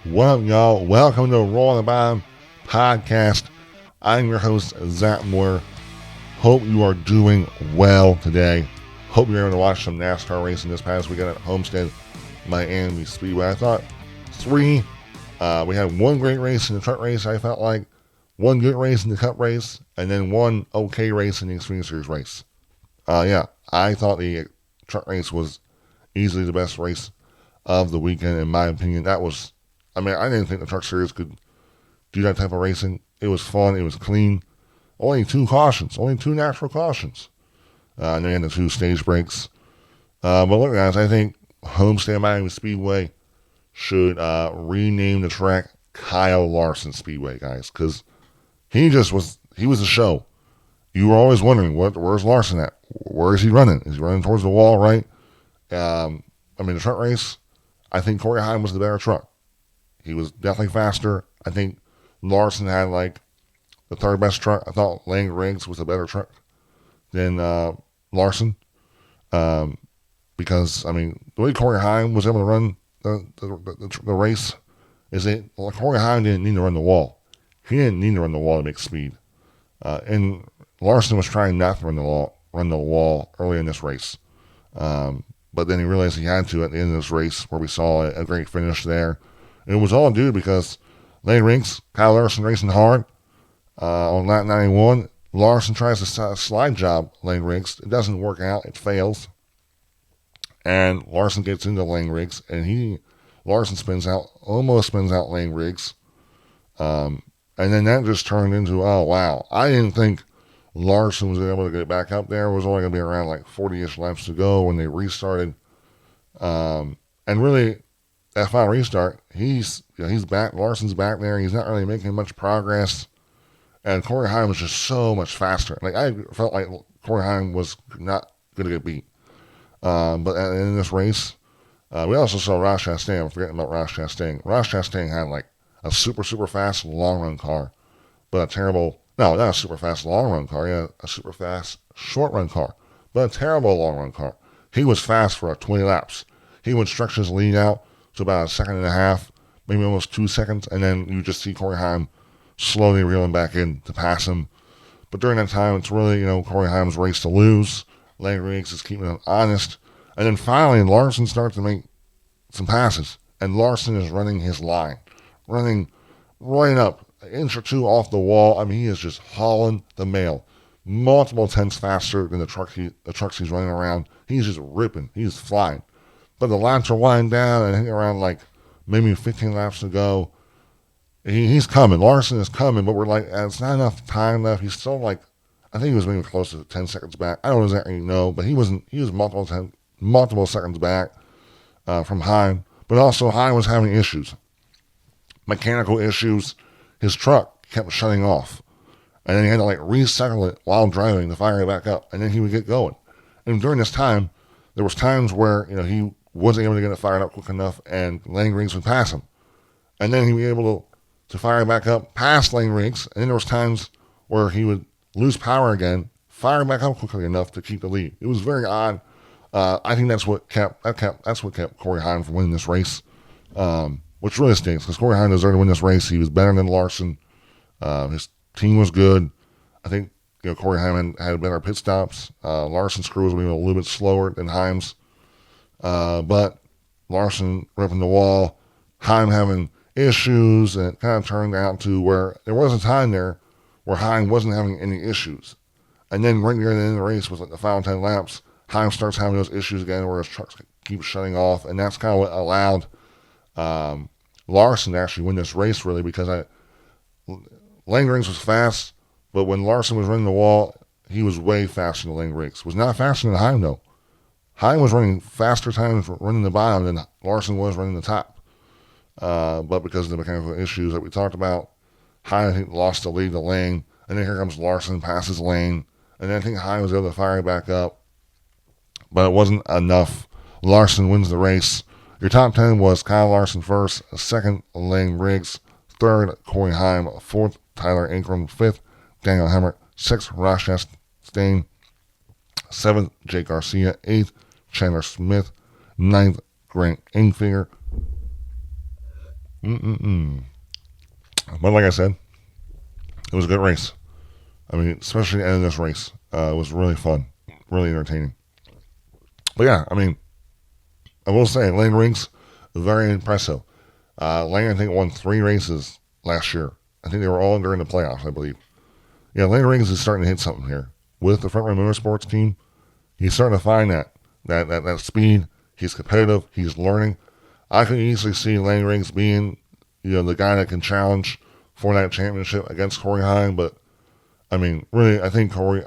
What up, y'all? Welcome to Roll on the Bottom podcast. I'm your host, Zach Moore. Hope you are doing well today. Hope you're able to watch some NASCAR racing this past weekend at Homestead Miami Speedway. I thought we had one great race in the truck race, I felt like, one good race in the cup race, and then one okay race in the Xfinty Series race. I thought the truck race was easily the best race of the weekend, in my opinion. I didn't think the truck series could do that type of racing. It was fun. It was clean. Only two natural cautions. And then the two stage breaks. But look, guys, I think Homestead Miami Speedway should rename the track Kyle Larson Speedway, guys, because he was a show. You were always wondering, where's Larson at? Where is he running? Is he running towards the wall, right? The truck race, I think Corey Heim was the better truck. He was definitely faster. I think Larson had the third best truck. I thought Lang Riggs was a better truck than Larson. Because the way Corey Heim was able to run the race is that Corey Heim didn't need to run the wall. He didn't need to run the wall to make speed. And Larson was trying not to run the wall early in this race. But then he realized he had to at the end of this race, where we saw a great finish there. And it was all due because Lang Riggs, Kyle Larson racing hard on lap 91. Larson tries to slide job Lang Riggs. It doesn't work out. It fails. And Larson gets into Lang Riggs, and Larson almost spins out Lang Riggs. And then that just turned into, oh, wow. I didn't think Larson was able to get back up there. It was only going to be around 40-ish laps to go when they restarted. And really, that final restart, he's back. Larson's back there. He's not really making much progress. And Corey Heim was just so much faster. I felt like Corey Heim was not going to get beat. But in this race, we also saw Ross Chastain. I'm forgetting about Ross Chastain. Ross Chastain had a super, super fast long run car, but not a super fast long run car. He had a super fast short run car, but a terrible long run car. He was fast for 20 laps. He would stretch his lead out to about a second and a half, maybe almost 2 seconds, and then you just see Corey Heim slowly reeling back in to pass him. But during that time, it's really, Corey Heim's race to lose. Lang Riggs is keeping him honest. And then finally, Larson starts to make some passes, and Larson is running his line, running right up, an inch or two off the wall. He is just hauling the mail. Multiple tenths faster than the trucks he's running around. He's just ripping. He's flying. But the laps are winding down, and I think around maybe 15 laps to go. He's coming. Larson is coming, but we're it's not enough time left. He's still I think he was maybe close to 10 seconds back. I don't exactly know, but he was multiple seconds back from Heim. But also Heim was having issues. Mechanical issues. His truck kept shutting off. And then he had to recycle it while driving to fire it back up. And then he would get going. And during this time, there was times where, he wasn't able to get it fired up quick enough, and Lang Riggs would pass him. And then he'd be able to fire it back up past Lang Riggs. And then there was times where he would lose power again, fire back up quickly enough to keep the lead. It was very odd. I think that's what kept Corey Heim from winning this race, which really stinks because Corey Heim deserved to win this race. He was better than Larson. His team was good. I think Corey Heim had better pit stops. Larson's crew was maybe a little bit slower than Heim's, but Larson ripping the wall, Heim having issues, and it kind of turned out to where there was a time there where Heim wasn't having any issues. And then right near the end of the race was the final 10 laps, Heim starts having those issues again where his trucks keep shutting off. And that's kind of what allowed Larson to actually win this race, really, because Lang Riggs was fast, but when Larson was running the wall, he was way faster than Lang Riggs. Was not faster than Heim, though. Heim was running faster times running the bottom than Larson was running the top. But because of the mechanical issues that we talked about, Heim, I think, lost the lead to Lang, and then here comes Larson, passes Lang, and then I think Heim was able to fire it back up, but it wasn't enough. Larson wins the race. Your top 10 was Kyle Larson first, second, Lang Riggs, third, Corey Heim, fourth, Tyler Ankrum, fifth, Daniel Hemrick, sixth, Ross Chastain, seventh, Jake Garcia, eighth, Chandler Smith, ninth, Grant Ingfinger, Mm-mm-mm. But like I said, it was a good race. I mean, especially the end of this race. It was really fun, really entertaining. But yeah, I mean, I will say, Lane Riggs, very impressive. Lane, I think, won 3 races last year. I think they were all during the playoffs, I believe. Yeah, Lane Riggs is starting to hit something here. With the Front Row Motorsports team, he's starting to find that speed. He's competitive. He's learning. I can easily see Lane Riggs being, the guy that can challenge for that championship against Corey Heim. But I mean, really, I think Corey.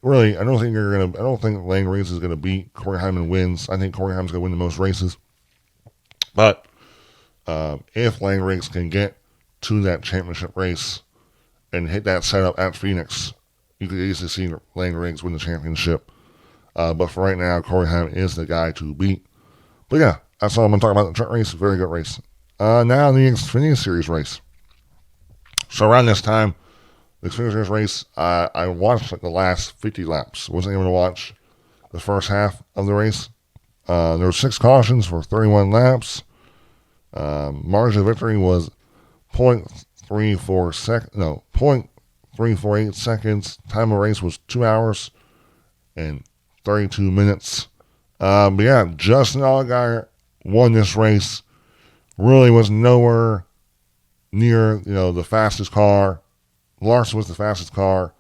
Really, I don't think you're gonna. I don't think Lane Riggs is gonna beat Corey Heim in wins. I think Corey Heim's gonna win the most races. But if Lane Riggs can get to that championship race and hit that setup at Phoenix, you could easily see Lane Riggs win the championship. But for right now, Corey Heim is the guy to beat. But yeah, that's all I'm going to talk about the truck race. Very good race. Now the Xfinity Series race. So around this time, the Xfinity Series race, I watched the last 50 laps. Wasn't able to watch the first half of the race. There were 6 cautions for 31 laps. Margin of victory was 0.348 seconds. Time of race was 2 hours and 32 minutes. But yeah, Justin Allgaier won this race. Really was nowhere near, the fastest car. Larson was the fastest car.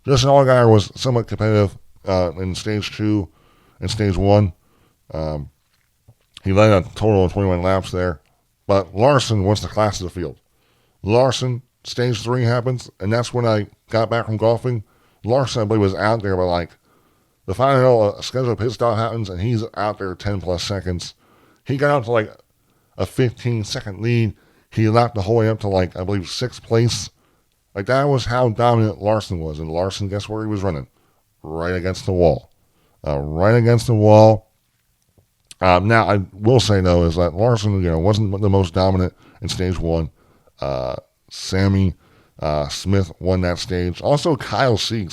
Justin Allgaier was somewhat competitive in stage 2 and stage 1. He led a total of 21 laps there. But Larson was the class of the field. Larson, stage 3 happens, and that's when I got back from golfing. Larson, I believe, was out there by the final scheduled pit stop happens, and he's out there 10 plus seconds. He got out to a 15-second lead. He lapped the whole way up to I believe 6th place. That was how dominant Larson was. And Larson, guess where he was running? Right against the wall. Right against the wall. Now, I will say, though, is that Larson, wasn't the most dominant in stage 1. Sammy Smith won that stage. Also, Kyle Sieg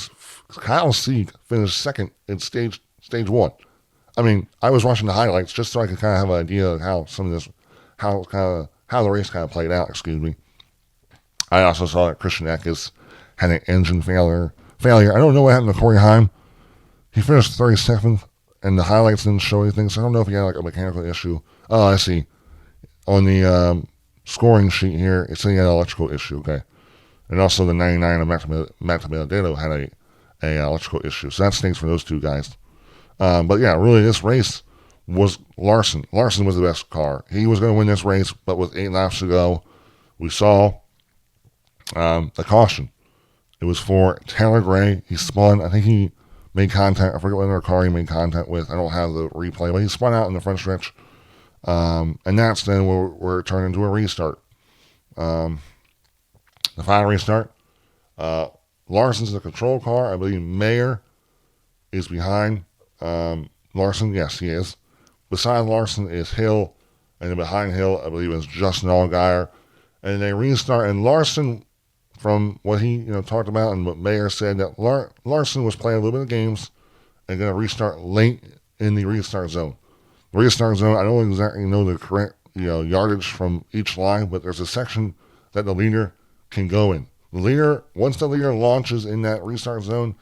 finished second in stage 1. I mean, I was watching the highlights just so I could kind of have an idea of how how the race kind of played out. Excuse me. I also saw that Christian Eckes had an engine failure. I don't know what happened to Corey Heim. He finished 37th, and the highlights didn't show anything, so I don't know if he had a mechanical issue. Oh, I see. On the scoring sheet here, it said he had an electrical issue. Okay. And also the 99 of Matt Benedetto had a electrical issue. So that stinks for those 2 guys. But yeah, really this race was Larson. Larson was the best car. He was going to win this race, but with 8 laps to go, we saw the caution. It was for Taylor Gray. He spun. I think he made contact. I forget what other car he made contact with. I don't have the replay, but he spun out in the front stretch. And that's then where it turned into a restart. The final restart. Larson's the control car. I believe Mayer is behind Larson. Yes, he is. Beside Larson is Hill. And then behind Hill, I believe, is Justin Allgaier. And they restart. And Larson, from what he talked about and what Mayer said, that Larson was playing a little bit of games and going to restart late in the restart zone. The restart zone, I don't exactly know the correct yardage from each line, but there's a section that the leader can go in. Once the leader launches in that restart zone,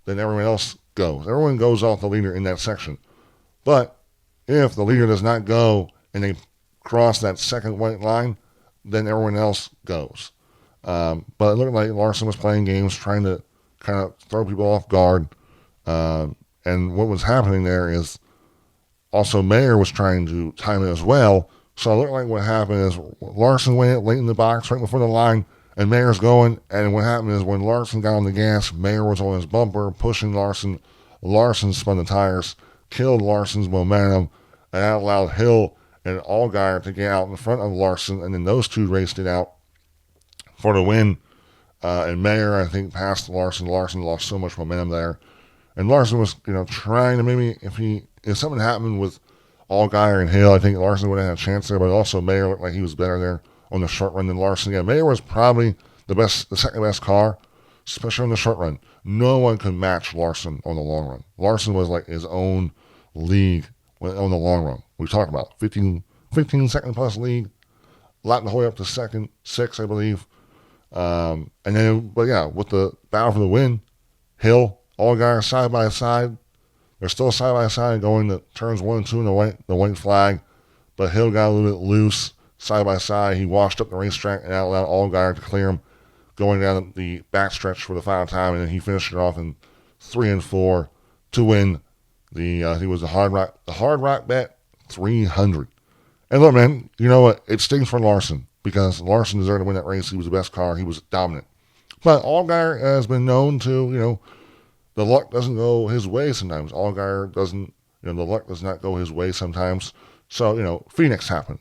then everyone else goes. Everyone goes off the leader in that section. But if the leader does not go and they cross that second white line, then everyone else goes. But it looked like Larson was playing games, trying to kind of throw people off guard. And what was happening there is also Mayer was trying to time it as well. So it looked like what happened is Larson went in late in the box, right before the line, and Mayer's going. And what happened is when Larson got on the gas, Mayer was on his bumper, pushing Larson. Larson spun the tires, killed Larson's momentum, and that allowed Hill and Allgaier to get out in front of Larson, and then those 2 raced it out for the win. And Mayer, I think, passed Larson. Larson lost so much momentum there. And Larson was, trying to maybe, if something happened with Allgaier and Hill, I think Larson would have had a chance there, but also Mayer looked like he was better there on the short run than Larson. Yeah, Mayer was probably the second best car, especially on the short run. No one could match Larson on the long run. Larson was like his own league on the long run. We talked about 15 second plus lead. lap the whole way up to second, 6, I believe. And then, but yeah, with the battle for the win, Hill, Allgaier side by side. They're still side by side going to turns 1 and 2 in the white flag. But Hill got a little bit loose side by side. He washed up the racetrack and allowed Allgaier to clear him going down the backstretch for the final time. And then he finished it off in 3 and 4 to win he was the Hard Rock Bet 300. And look, man, you know what? It stings for Larson because Larson deserved to win that race. He was the best car. He was dominant. But Allgaier has been known to, the luck doesn't go his way sometimes. Allgaier doesn't, the luck does not go his way sometimes. So, Phoenix happened.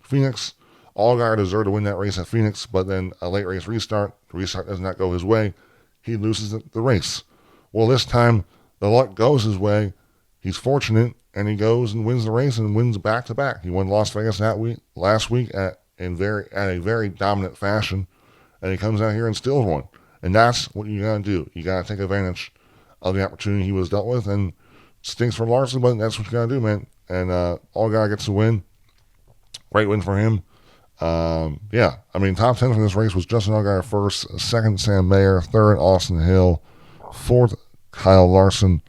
Allgaier deserved to win that race at Phoenix, but then a late race restart. The restart does not go his way. He loses the race. Well, this time, the luck goes his way. He's fortunate, and he goes and wins the race and wins back-to-back. He won Las Vegas last week at a very dominant fashion, and he comes out here and steals one. And that's what you got to do. You got to take advantage of the opportunity he was dealt with, and stinks for Larson, but that's what you got to do, man. And Allgaier gets the win. Great win for him. Top 10 for this race was Justin Allgaier first, second Sam Mayer, third Austin Hill, fourth Kyle Larson,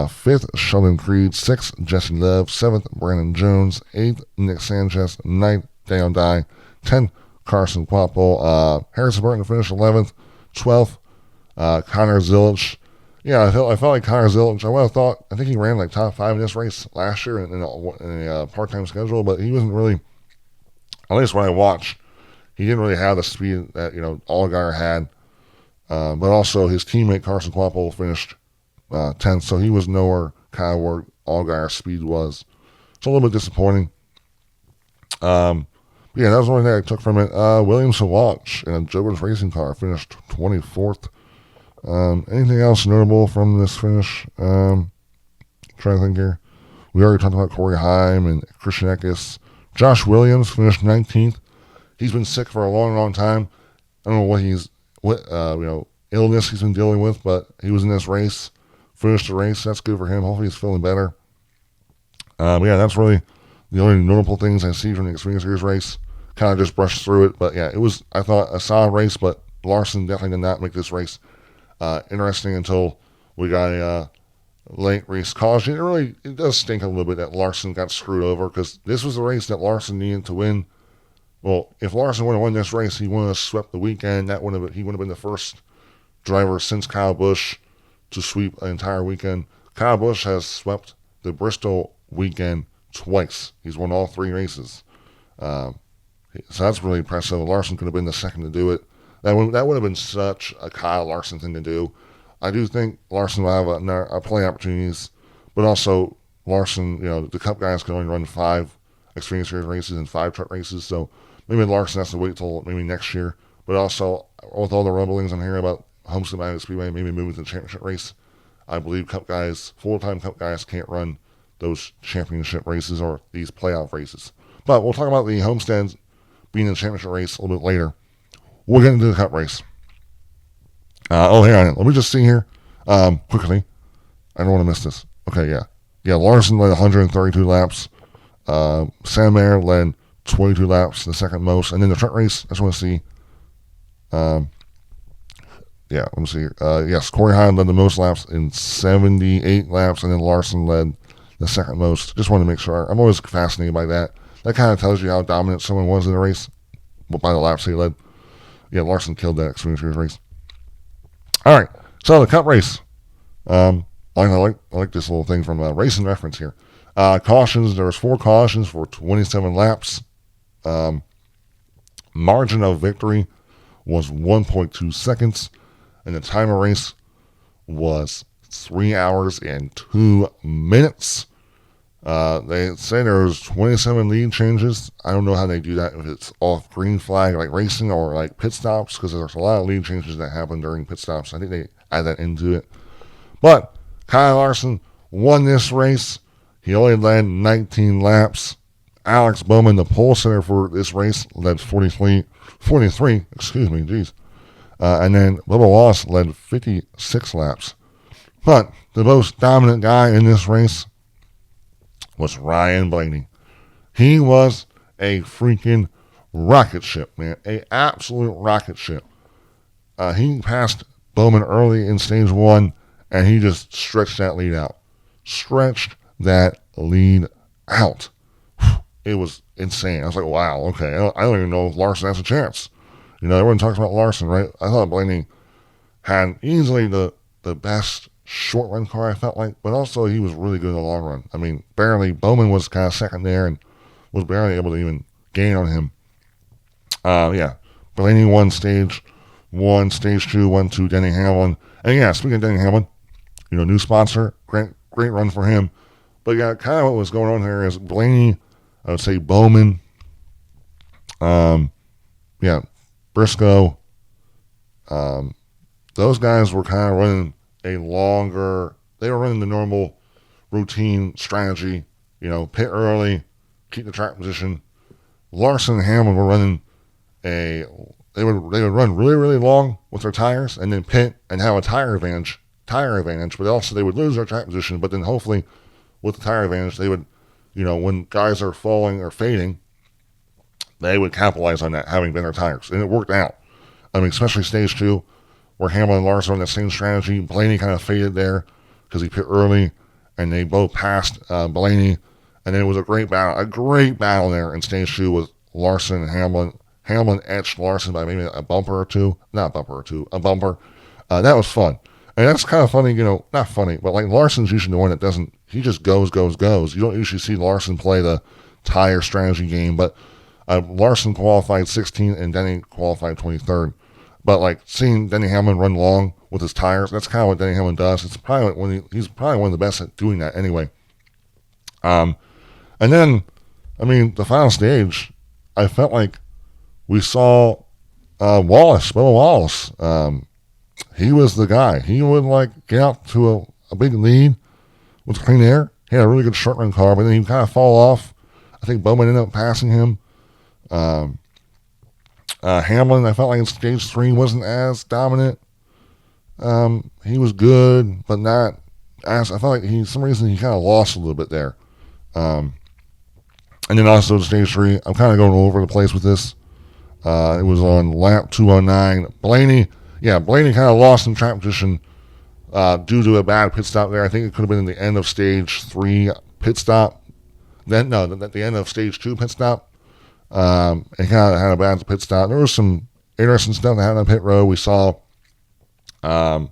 fifth Sheldon Creed, sixth Jesse Love, seventh Brandon Jones, eighth Nick Sanchez, ninth Daniel Dye, 10th Carson Quapple, Harrison Burton finished 11th, 12th Connor Zilic. Yeah, I felt like Connor Zilic. I think he ran like top 5 in this race last year in a part-time schedule, but he wasn't really, at least when I watched, he didn't really have the speed that, Allgaier had. But also his teammate Carson Quapple finished 10th, so he was nowhere kind of where Allgaier's speed was. It's a little bit disappointing. That was the only thing I took from it. William Sawash in a Joker's racing car finished 24th. Anything else notable from this finish? Trying to think here. We already talked about Corey Heim and Christian Eckes. Josh Williams finished 19th. He's been sick for a long, long time. I don't know what illness he's been dealing with, but he was in this race, finished the race. That's good for him. Hopefully he's feeling better. That's really the only notable things I see from the Xfinity Series race. Kind of just brushed through it, but yeah, it was, I thought, a solid race, but Larson definitely did not make this race interesting until we got a late race caution. It does stink a little bit that Larson got screwed over because this was the race that Larson needed to win. Well, if Larson would have won this race, he would have swept the weekend. He would have been the first driver since Kyle Busch to sweep an entire weekend. Kyle Busch has swept the Bristol weekend twice. He's won all 3 races. So that's really impressive. Larson could have been the second to do it. That would have been such a Kyle Larson thing to do. I do think Larson will have plenty of opportunities, but also Larson, the Cup guys can only run 5 Xfinity Series races and 5 truck races, so maybe Larson has to wait till maybe next year. But also, with all the rumblings I'm hearing about Homestead Miami Speedway maybe moving to the championship race, I believe full-time Cup guys can't run those championship races or these playoff races. But we'll talk about the Homestead being in the championship race a little bit later. We'll get into the Cup race. Hang on. Let me just see here quickly. I don't want to miss this. Okay, yeah. Yeah, Larson led 132 laps. Sam Mayer led 22 laps, the second most. And then the truck race, I just want to see. Let me see here. Yes, Corey Heim led the most laps in 78 laps, and then Larson led the second most. Just want to make sure. I'm always fascinated by that. That kind of tells you how dominant someone was in the race by the laps he led. Yeah, Larson killed that Xfinity Series race. All right, so the Cup race. I like this little thing from Racing Reference here. Cautions, there was 4 cautions for 27 laps. Margin of victory was 1.2 seconds, and the time of race was 3 hours and 2 minutes. They say there was 27 lead changes. I don't know how they do that, if it's off green flag like racing or like pit stops, because there's a lot of lead changes that happen during pit stops. I think they add that into it. But Kyle Larson won this race. He only led 19 laps. Alex Bowman, the pole sitter for this race, led 43, geez. And then Bubba Wallace led 56 laps. But the most dominant guy in this race was Ryan Blaney. He was a freaking rocket ship, man. A absolute rocket ship. He passed Bowman early in stage 1, and he just stretched that lead out. It was insane. I was like, wow, okay. I don't even know if Larson has a chance. Everyone talks about Larson, right? I thought Blaney had easily the best short run car, I felt like, but also he was really good in the long run. I mean, barely. Bowman was kind of second there and was barely able to even gain on him. Blaney won stage 1, stage 2, went to Denny Hamlin. And yeah, speaking of Denny Hamlin, new sponsor, great run for him. But yeah, kind of what was going on here is Blaney, I would say Bowman, Briscoe, those guys were kind of running they were running the normal routine strategy, pit early, keep the track position. Larson and Hamlin were running they would run really, really long with their tires and then pit and have a tire advantage, but also they would lose their track position, but then hopefully with the tire advantage, they would, when guys are falling or fading, they would capitalize on that, having better tires. And it worked out. I mean, especially stage 2, where Hamlin and Larson on the same strategy. Blaney kind of faded there because he pit early, and they both passed Blaney. And then it was a great battle there in stage 2 with Larson and Hamlin. Hamlin etched Larson by maybe a bumper or two. Not a bumper or two, a bumper. That was fun. And that's kind of funny, not funny, but like Larson's usually the one that doesn't, he just goes. You don't usually see Larson play the tire strategy game, but Larson qualified 16th and Denny qualified 23rd. But like seeing Denny Hamlin run long with his tires, that's kind of what Denny Hamlin does. He's probably one of the best at doing that anyway. And then, I mean, the final stage, I felt like we saw Bubba Wallace. He was the guy. He would get out to a big lead with clean air. He had a really good short run car, but then he'd kind of fall off. I think Bowman ended up passing him. Hamlin, I felt like in stage 3 wasn't as dominant. He was good, but not as. I felt like some reason he kind of lost a little bit there. And then also stage 3, I'm kind of going all over the place with this. It was on lap 209. Blaney kind of lost in track position due to a bad pit stop there. I think it could have been in the end of stage 3 pit stop. At the end of stage 2 pit stop. It kind of had a bad pit stop. There was some interesting stuff that happened on pit road. We saw it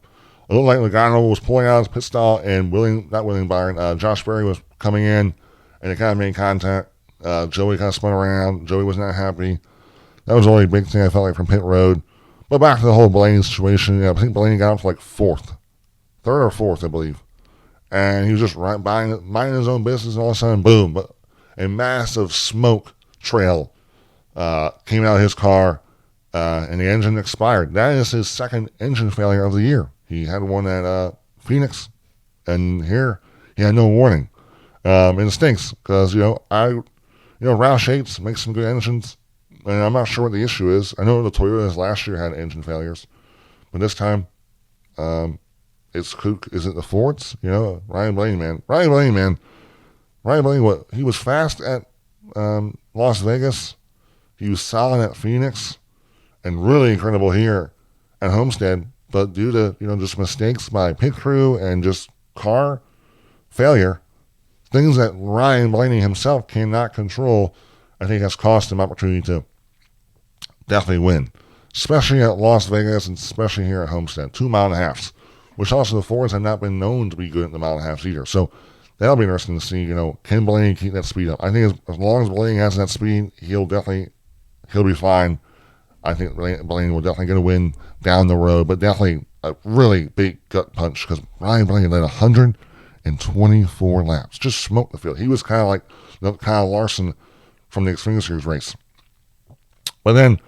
looked like Logano was pulling out his pit stop, and Josh Berry was coming in, and it kind of made contact. Joey kind of spun around. Joey was not happy. That was the only big thing I felt like from pit road. But back to the whole Blaney situation, I think Blaney got up to 3rd or 4th, I believe. And he was just minding his own business, and all of a sudden, boom, but a massive smoke trail came out of his car, and the engine expired. That is his second engine failure of the year. He had one at Phoenix, and here he had no warning. And it stinks because Roush Yates makes some good engines, and I'm not sure what the issue is. I know the Toyotas last year had engine failures, but this time, is it the Fords? Ryan Blaney, man. Ryan Blaney, he was fast at Las Vegas. He was solid at Phoenix, and really incredible here at Homestead. But due to just mistakes by pit crew and just car failure, things that Ryan Blaney himself cannot control, I think has cost him opportunity to definitely win, especially at Las Vegas and especially here at Homestead. 2 mile and a halves, which also the Fords have not been known to be good at the mile and a halves either. So that'll be interesting to see. Can Blaney keep that speed up? I think as long as Blaney has that speed, he'll be fine. I think Blaney will definitely get a win down the road, but definitely a really big gut punch because Ryan Blaney led 124 laps, just smoked the field. He was kind of like Kyle Larson from the Xfinty Series race. But then,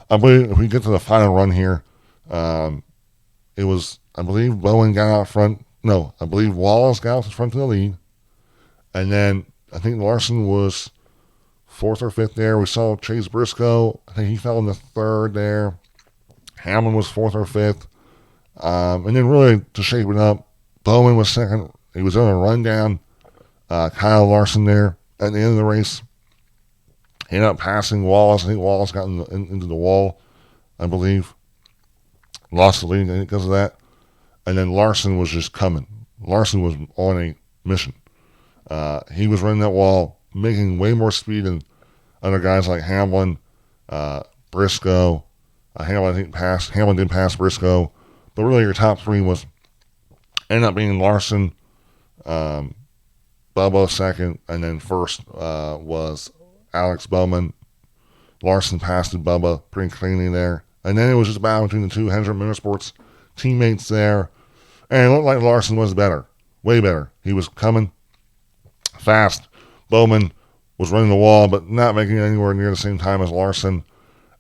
I believe if we get to the final run here, it was, I believe Bowen got out front. No, I believe Wallace got out in front of the lead. And then I think Larson was 4th or 5th there. We saw Chase Briscoe. I think he fell in the 3rd there. Hamlin was 4th or 5th. And then really to shape it up, Bowman was 2nd. He was on a rundown. Kyle Larson there at the end of the race. He ended up passing Wallace. I think Wallace got into the wall, I believe. Lost the lead because of that. And then Larson was just coming. Larson was on a mission. He was running that wall, making way more speed than other guys like Hamlin, Briscoe. Hamlin did pass Briscoe. But really your top three ended up being Larson, Bubba second, and then first was Alex Bowman. Larson passed Bubba pretty cleanly there. And then it was just a battle between the two Hendrick Motorsports teammates there. And it looked like Larson was better. Way better. He was coming fast. Bowman was running the wall, but not making it anywhere near the same time as Larson.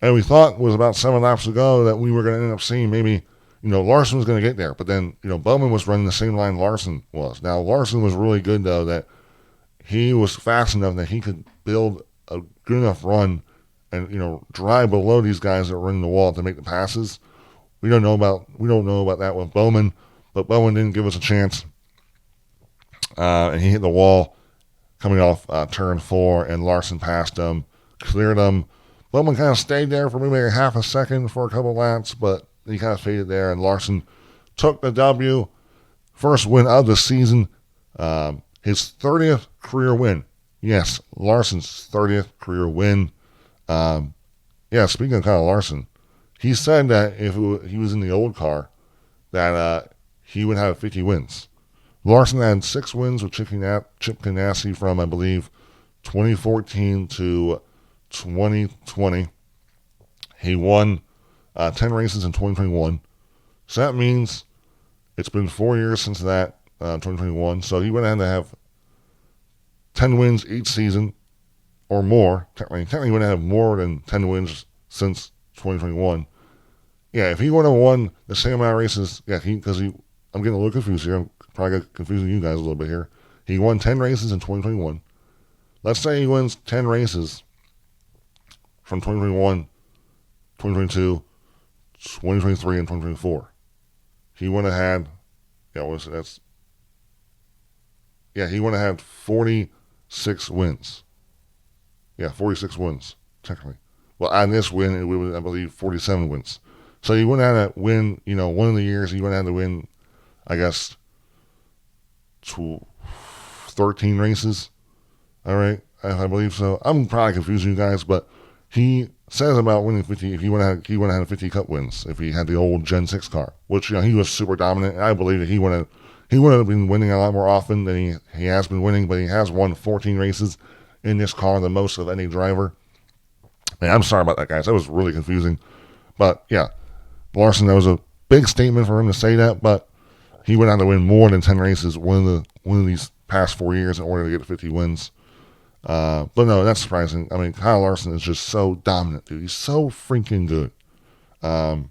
And we thought it was about 7 laps ago that we were going to end up seeing maybe, Larson was going to get there. But then, Bowman was running the same line Larson was. Now, Larson was really good, though, that he was fast enough that he could build a good enough run and, drive below these guys that were running the wall to make the passes. We don't know about that with Bowman, but Bowman didn't give us a chance. And he hit the wall coming off turn 4, and Larson passed him, cleared him. Bowman kind of stayed there for maybe a half a second for a couple laps, but he kind of faded there, and Larson took the W. First win of the season. His 30th career win. Yes, Larson's 30th career win. Speaking of Kyle Larson, he said that if he was in the old car, that he would have 50 wins. Larson had 6 wins with Chip Ganassi from, I believe, 2014 to 2020. He won 10 races in 2021. So that means it's been 4 years since that, 2021. So he would have to have 10 wins each season or more. Technically he would have more than 10 wins since 2021. Yeah, if he would have won the same amount of races, I'm getting a little confused here. I'm probably confusing you guys a little bit here. He won 10 races in 2021. Let's say he wins 10 races from 2021, 2022, 2023, and 2024. He would have had, he would have had 46 wins. Yeah, 46 wins, technically. Well, on this win, it would, I believe, 47 wins. So he wouldn't have to win, one of the years, he wouldn't have to win, I guess, 13 races. All right, I believe so. I'm probably confusing you guys, but he says about winning 50, if he would have had 50 Cup wins if he had the old Gen 6 car, which, he was super dominant. And I believe that he would have been winning a lot more often than he has been winning, but he has won 14 races in this car, the most of any driver. And I'm sorry about that, guys. That was really confusing. But, yeah, Larson, that was a big statement for him to say that, but he would have to win more than 10 races one of these past 4 years in order to get 50 wins. But no, that's surprising. I mean, Kyle Larson is just so dominant, dude. He's so freaking good. And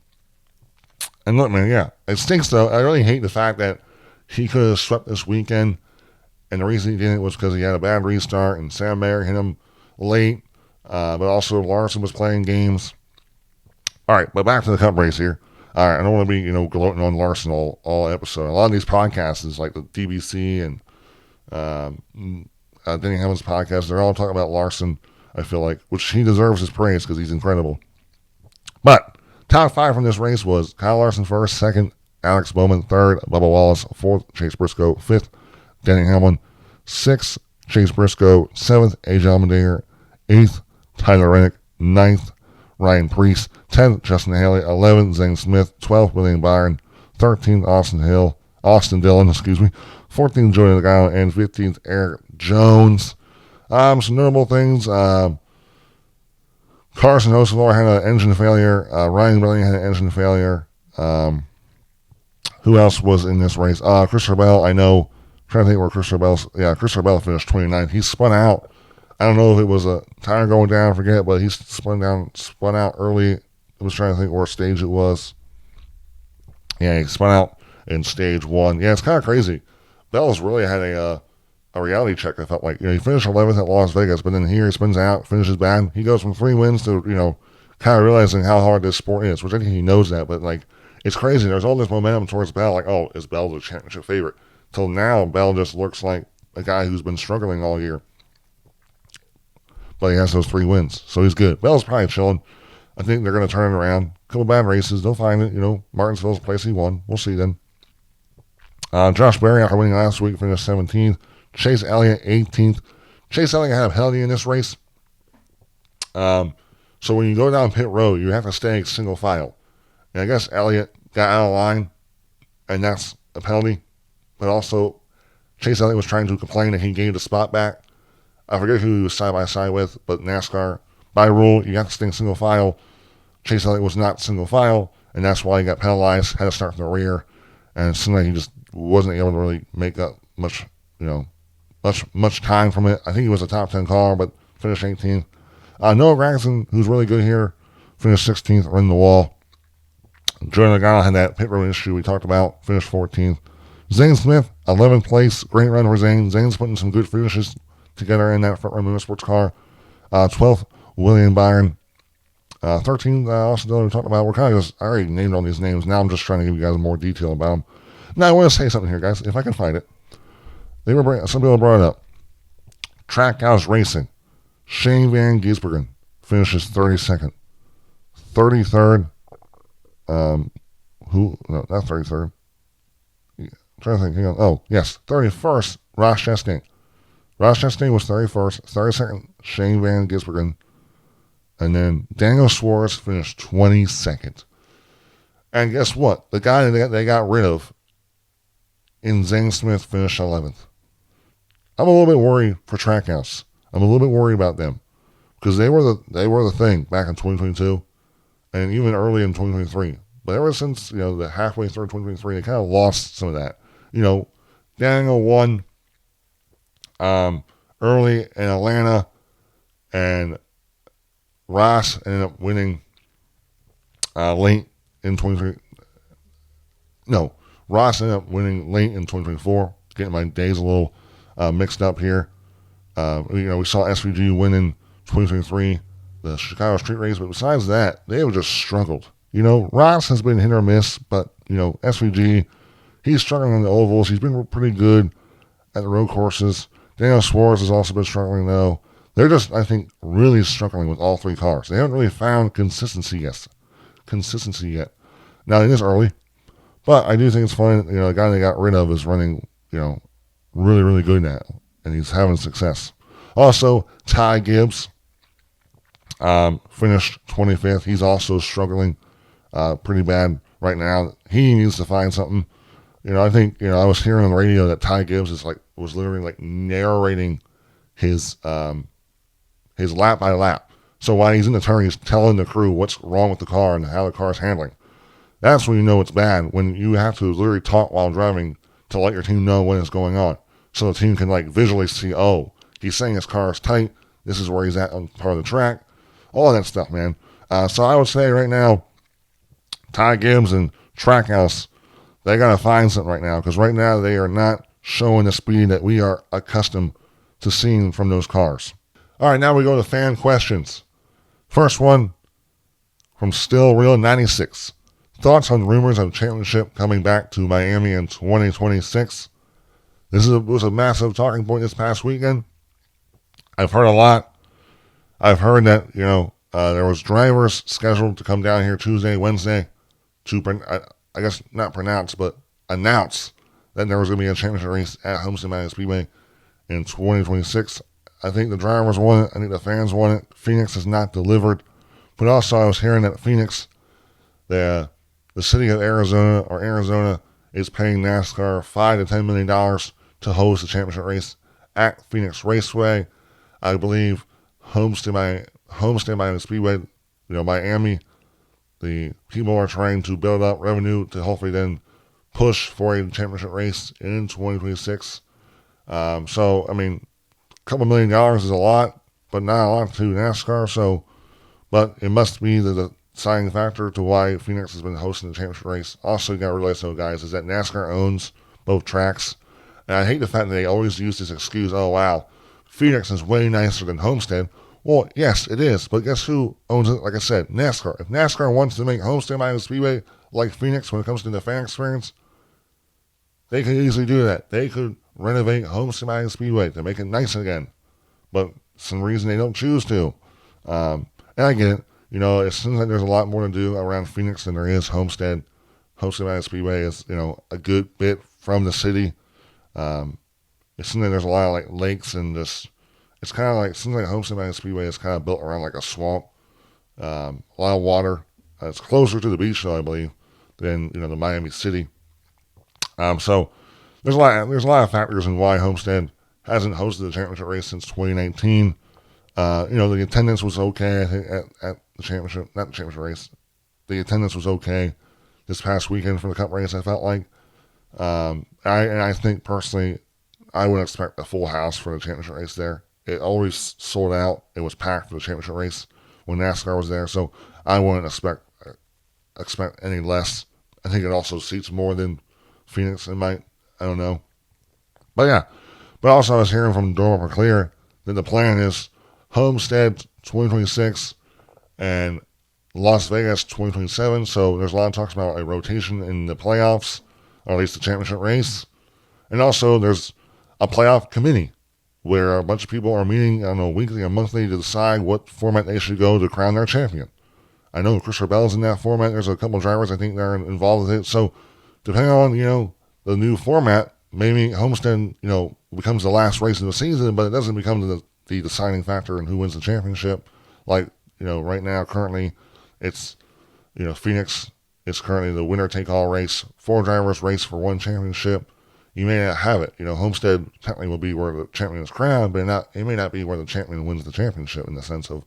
look, man, yeah, it stinks, though. I really hate the fact that he could have swept this weekend, and the reason he didn't was because he had a bad restart, and Sam Mayer hit him late, but also Larson was playing games. All right, but back to the Cup race here. All right, I don't want to be, gloating on Larson all episode. A lot of these podcasts is like the DBC and Denny Hamlin's podcast, they're all talking about Larson, I feel like, which he deserves his praise because he's incredible. But top 5 from this race was Kyle Larson first, second, Alex Bowman third, Bubba Wallace fourth, Chase Briscoe fifth, Denny Hamlin sixth, Chase Briscoe 7th, AJ Allmendinger 8th, Tyler Reddick 9th, Ryan Preece 10th, Justin Haley 11th, Zane Smith 12th, William Byron 13th, Austin Dillon, 14th, Joey Logano, and 15th, Eric Jones. Some notable things. Carson Hocevar had an engine failure. Ryan Blaney had an engine failure. Who else was in this race? Christopher Bell, I know. I'm trying to think where Christopher Bell finished 29th. He spun out. I don't know if it was a tire going down, I forget, but he spun out early. I was trying to think what stage it was. Yeah, he spun out in stage 1. Yeah, it's kind of crazy. Bell's really had a reality check, I felt like. He finished 11th at Las Vegas, but then here he spins out, finishes bad. He goes from 3 wins to, kind of realizing how hard this sport is, which I think he knows that, but, it's crazy. There's all this momentum towards Bell, is Bell the championship favorite? Till now, Bell just looks like a guy who's been struggling all year. but he has those 3 wins, so he's good. Bell's probably chilling. I think they're going to turn it around. A couple bad races, they'll find it. Martinsville's the place he won. We'll see then. Josh Berry, after winning last week, finished 17th. Chase Elliott, 18th. Chase Elliott had a penalty in this race. So when you go down pit road, you have to stay single file. And I guess Elliott got out of line, and that's a penalty. But also, Chase Elliott was trying to complain that he gave the spot back. I forget who he was side by side with, but NASCAR, by rule, you have to stay single file. Chase Elliott was not single file, and that's why he got penalized, had to start from the rear, and it seemed like he just wasn't able to really make up much time from it. I think he was a top 10 car, but finished 18th. Noah Gragson, who's really good here, finished 16th, running the wall. Jordan Logano had that pit road issue we talked about, finished 14th. Zane Smith, 11th place, great run for Zane. Zane's putting some good finishes together in that front-run motorsports car. 12th, William Byron. 13th, Austin Dillon, we talked about. I already named all these names. Now I'm just trying to give you guys more detail about them. Now I want to say something here, guys, if I can find it. Some people brought it up. Trackhouse Racing. Shane Van Gisbergen finishes 32nd. 33rd. No, not 33rd. I'm trying to think. Hang on. Oh, yes. 31st, Ross Chastain. Ross Chastain was 31st. 32nd, Shane Van Gisbergen. And then Daniel Suarez finished 22nd. And guess what? The guy that they got rid of in Zane Smith finished 11th. I'm a little bit worried for Trackhouse. I'm a little bit worried about them because they were the thing back in 2022 and even early in 2023. But ever since the halfway through 2023, they kind of lost some of that. Daniel won early in Atlanta, and Ross ended up winning late in 2023. No, Ross ended up winning late in 2024. Getting my days a little mixed up here. We saw SVG win in 2023, the Chicago Street Race, but besides that, they have just struggled. Ross has been hit or miss, but, SVG, he's struggling on the ovals. He's been pretty good at the road courses. Daniel Suarez has also been struggling, though. They're just, I think, really struggling with all 3 cars. They haven't really found consistency yet. Now, it is early, but I do think it's fun. The guy they got rid of is running, really, really good now, and he's having success. Also, Ty Gibbs finished 25th. He's also struggling pretty bad right now. He needs to find something. I think, I was hearing on the radio that Ty Gibbs was literally narrating his lap by lap. So while he's in the turn, he's telling the crew what's wrong with the car and how the car's handling. That's when you know it's bad, when you have to literally talk while driving to let your team know what is going on. So the team can visually see, oh, he's saying his car is tight. This is where he's at on part of the track. All of that stuff, man. So I would say right now, Ty Gibbs and Trackhouse, they got to find something right now, because right now they are not showing the speed that we are accustomed to seeing from those cars. All right, now we go to fan questions. First one from Still Real 96. Thoughts on rumors of championship coming back to Miami in 2026? This was a massive talking point this past weekend. I've heard a lot. I've heard that, there was drivers scheduled to come down here Tuesday, Wednesday to, I guess not pronounce, but announce that there was going to be a championship race at Homestead Miami Speedway in 2026. I think the drivers want it. I think the fans want it. Phoenix has not delivered. But also I was hearing that Phoenix, the city of Arizona is paying NASCAR $5 to $10 million to host the championship race at Phoenix Raceway. I believe Homestead Miami Speedway, Miami, the people are trying to build up revenue to hopefully then push for a championship race in 2026. So, I mean, a couple $1 million is a lot, but not a lot to NASCAR. But it must be the deciding factor to why Phoenix has been hosting the championship race. Also, you got to realize, though, guys, is that NASCAR owns both tracks. And I hate the fact that they always use this excuse, oh, wow, Phoenix is way nicer than Homestead. Well, yes, it is. But guess who owns it? Like I said, NASCAR. If NASCAR wants to make Homestead Miami Speedway like Phoenix when it comes to the fan experience, they could easily do that. They could renovate Homestead Miami Speedway to make it nice again. But some reason they don't choose to. And I get it. It seems like there's a lot more to do around Phoenix than there is Homestead. Homestead Miami Speedway is, a good bit from the city. It seems like there's a lot of like lakes and this. It's kind of like, it seems like Homestead Miami Speedway is kind of built around like a swamp. A lot of water. It's closer to the beach, though, I believe, than the Miami City. So there's a lot of factors in why Homestead hasn't hosted the championship race since 2019. The attendance was okay, I think, at the championship, not the championship race. The attendance was okay this past weekend for the Cup race, I felt like. I think, personally, I would expect a full house for the championship race there. It always sold out. It was packed for the championship race when NASCAR was there, so I wouldn't expect any less. I think it also seats more than Phoenix. It might. I don't know. But yeah. But also I was hearing from Doral McClear that the plan is Homestead 2026 and Las Vegas 2027. So there's a lot of talks about a rotation in the playoffs, or at least the championship race. And also there's a playoff committee where a bunch of people are meeting, I don't know, weekly or monthly to decide what format they should go to crown their champion. I know Chris Rebell's in that format. There's a couple of drivers I think that are involved with it. So depending on, the new format, maybe Homestead, becomes the last race of the season, but it doesn't become the deciding factor in who wins the championship. Like, right now, currently, it's, Phoenix is currently the winner-take-all race. 4 drivers race for 1 championship. You may not have it. Homestead technically will be where the champion is crowned, but it may not be where the champion wins the championship, in the sense of,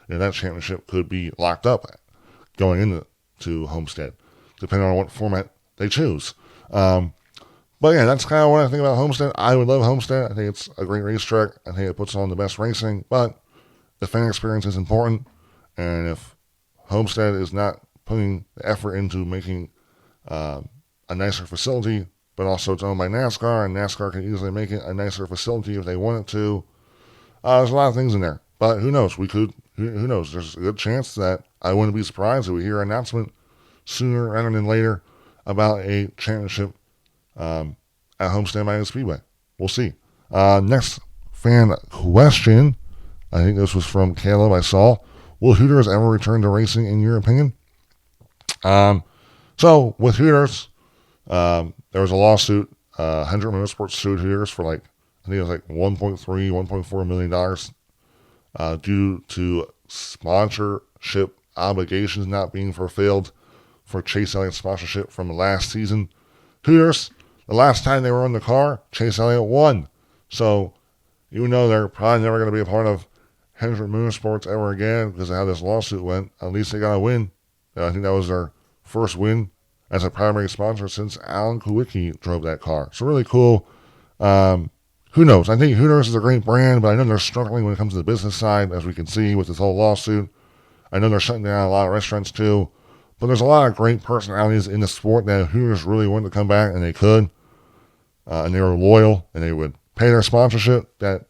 that championship could be locked up going into Homestead, depending on what format they choose. But yeah, that's kind of what I think about Homestead. I would love Homestead. I think it's a great racetrack. I think it puts on the best racing, but the fan experience is important. And if Homestead is not putting the effort into making a nicer facility, but also it's owned by NASCAR, and NASCAR can easily make it a nicer facility if they wanted to. There's a lot of things in there, but who knows? Who knows? There's a good chance that I wouldn't be surprised if we hear an announcement sooner rather than later about a championship at Homestead Miami Speedway. We'll see. Next fan question. I think this was from Caleb. I saw. Will Hooters ever return to racing, in your opinion? So with Hooters, there was a lawsuit. 100 Motorsports sued Hooters for I think it was $1.4 million due to sponsorship obligations not being fulfilled for Chase Elliott's sponsorship from last season. Hooters, the last time they were in the car, Chase Elliott won. So even though they're probably never going to be a part of 100 Motorsports ever again because of how this lawsuit went, at least they got a win. I think that was their first win as a primary sponsor since Alan Kulwicki drove that car. So really cool. Who knows? I think Hooters is a great brand, but I know they're struggling when it comes to the business side, as we can see with this whole lawsuit. I know they're shutting down a lot of restaurants too. But there's a lot of great personalities in the sport that Hooters really wanted to come back, and they could. And they were loyal, and they would pay their sponsorship that,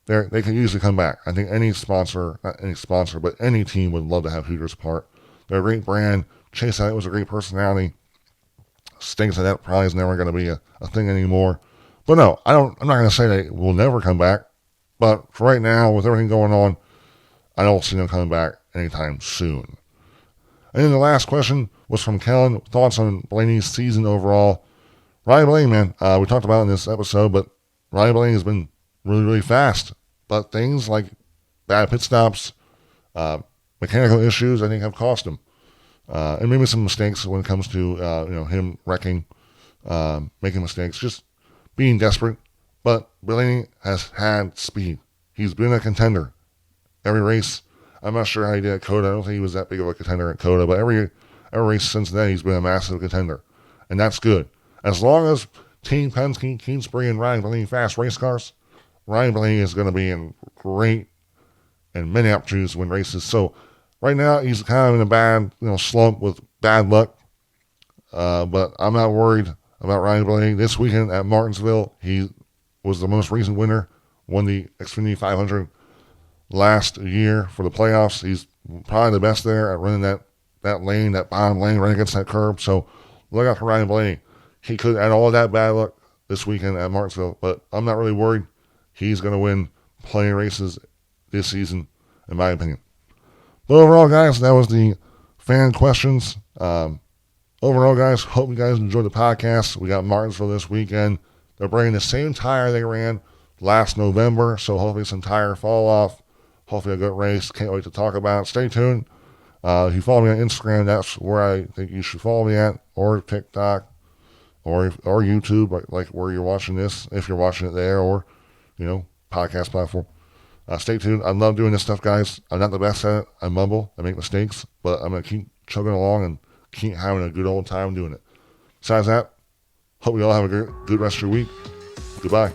they could usually come back. I think any sponsor, not any sponsor, but any team would love to have Hooters part. They're a great brand. Chase Elliott was a great personality. Stinks that probably is never going to be a thing anymore. But no, I'm not going to say they will never come back. But for right now, with everything going on, I don't see them coming back anytime soon. And then the last question was from Kellen. Thoughts on Blaney's season overall? Ryan Blaney, man, we talked about it in this episode, but Ryan Blaney has been really, really fast. But things like bad pit stops, mechanical issues, I think have cost him. And maybe some mistakes when it comes to, him wrecking, making mistakes, just being desperate. But Blaney has had speed. He's been a contender every race. I'm not sure how he did at Coda. I don't think he was that big of a contender at Coda, but every race since then, he's been a massive contender. And that's good. As long as Team Penske, Kingsbury, and Ryan Blaney fast race cars, Ryan Blaney is going to be in great and many opportunities to win races. So right now, he's kind of in a bad slump with bad luck. But I'm not worried about Ryan Blaney. This weekend at Martinsville, he was the most recent winner, won the Xfinity 500 last year for the playoffs. He's probably the best there at running that lane, that bottom lane, right against that curb. So look out for Ryan Blaney. He could add all of that bad luck this weekend at Martinsville, but I'm not really worried. He's going to win plenty of races this season, in my opinion. But overall, guys, that was the fan questions. Overall, guys, hope you guys enjoyed the podcast. We got Martinsville this weekend. They're bringing the same tire they ran last November, so hopefully some tire fall off. Hopefully a good race. Can't wait to talk about it. Stay tuned. If you follow me on Instagram, that's where I think you should follow me at, or TikTok, or YouTube, like where you're watching this, if you're watching it there, or, podcast platform. Stay tuned. I love doing this stuff, guys. I'm not the best at it. I mumble. I make mistakes, but I'm going to keep chugging along and keep having a good old time doing it. Besides that, hope you all have a good rest of your week. Goodbye.